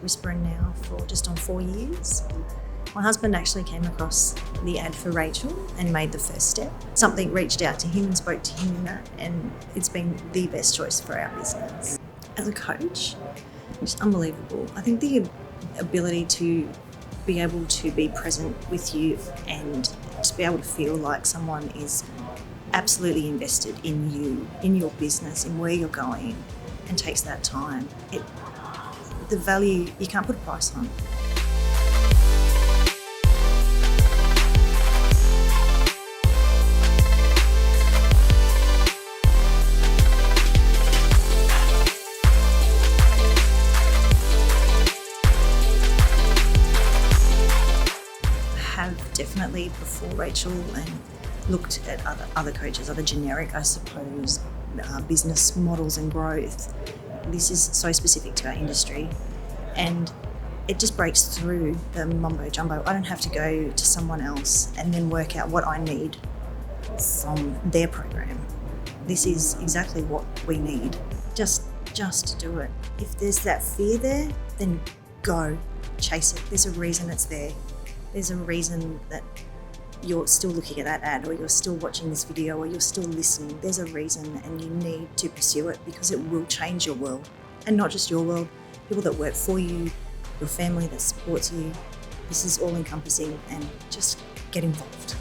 whispering now for just on 4 years. My husband actually came across the ad for Rachael and made the first step. Something reached out to him and spoke to him in that, and it's been the best choice for our business. As a coach, it's unbelievable. I think the ability to be able to be present with you and to be able to feel like someone is absolutely invested in you, in your business, in where you're going, and takes that time. The value, you can't put a price on. Have definitely before Rachael and looked at other coaches, other generic, I suppose, business models and growth. This is so specific to our industry, and it just breaks through the mumbo jumbo. I don't have to go to someone else and then work out what I need from their program. This is exactly what we need. Just do it. If there's that fear there, then go chase it. There's a reason it's there. There's a reason that you're still looking at that ad, or you're still watching this video, or you're still listening. There's a reason, and you need to pursue it because it will change your world. And not just your world, people that work for you, your family that supports you. This is all encompassing, and just get involved.